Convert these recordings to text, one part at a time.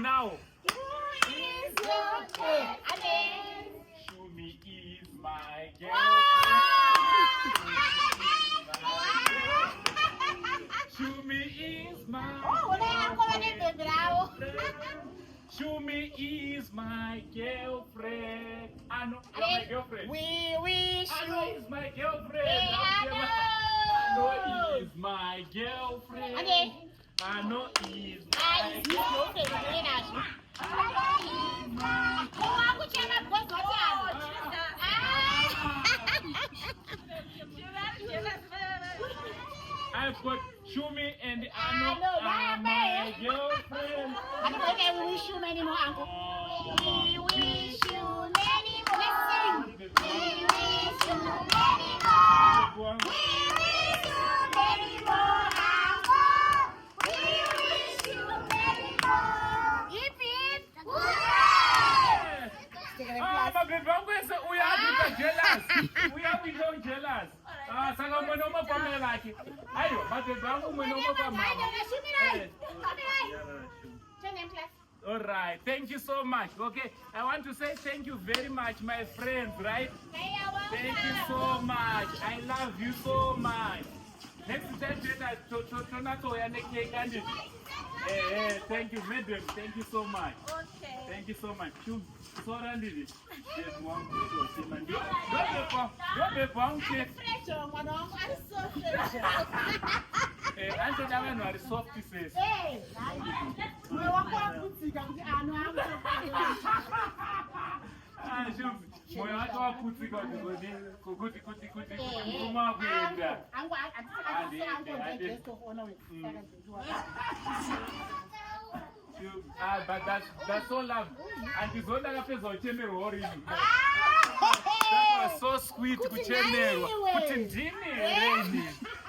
Now. Shumi is my girlfriend. Shumi is my Shumi is my girlfriend. Ano, my girlfriend. We wish Ano you. is my girlfriend. Ano is my girlfriend. Ano is my girlfriend. I've got Shumi and Ano are my girlfriend. I don't think I will wish you many more, Uncle. We wish you many more. Let's sing. We wish you many more. We wish you many more, Uncle. We wish you many more. Hip hip. My baby, I'm going to say we are jealous. We are become jealous. Saka mwana uma pamela laki. Ayo, my baby, I'm going to all right, thank you so much. Okay, I want to say thank you very much, my friends, right? Thank you so much. I love you so much. Next time, thank you, madam. Thank you so much. Okay. Thank you so much. So Randy, there's one soft pieces. Moyo wako waputsika kuti kuma kuenda. But that's so love. And it's all that appears on channel. That was so sweet kuchemerwa. Kuti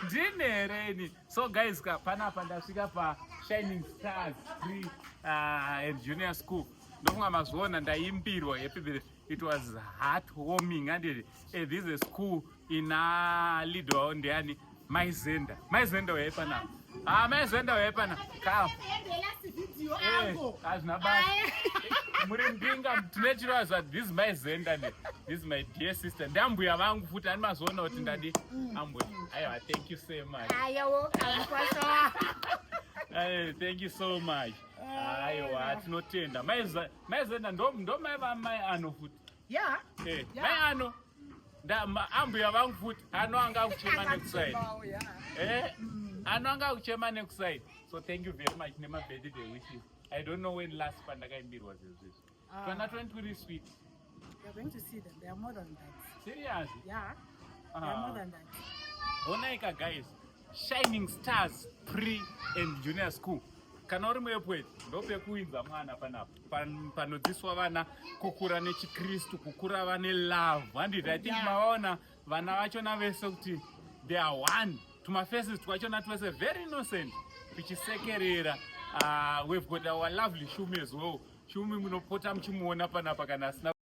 ndine reni. So guys, panapa ndasvika pa Shining Stars Pre and Junior School. Ndofunga mazuona Ndaimbirwa. It was heartwarming, and this is a school in Lido Ndiani Maizenda. Maizenda wepa na. Maizenda wepa na. Come. As Naba. Murimbinga tunechiraza that this is my Zenda. This is my dear sister. Ndambuya vangu futa and mazuona oti ndadi ambu. Ayo, thank you so much. Thank you so much. Ayo, atinotenda. Maizenda ndo mai ano futi. Yeah. Mai ano. Ambuya vangu futi ano anga kuchema next side. Ano anga kuchema next side. So thank you very much. Nema birthday wishes. I don't know when last Ndaimbirwa was this. 2020 sweet. You're going to see them. They are more than that. Serious? Yeah. They are more than that. Onaika guys, Shining Stars Pre and Junior School. Kana uri mwepo ndope kuinza mwana panapa panodziswa vana kukura nechikristu, kukura vane love. And I think maona vana vachona vese kuti they are one. Tuma faces twachona twese very innocent. Pichisekerera. We've got our lovely Shumi as well. Shumi munopota mchimuona panapa kana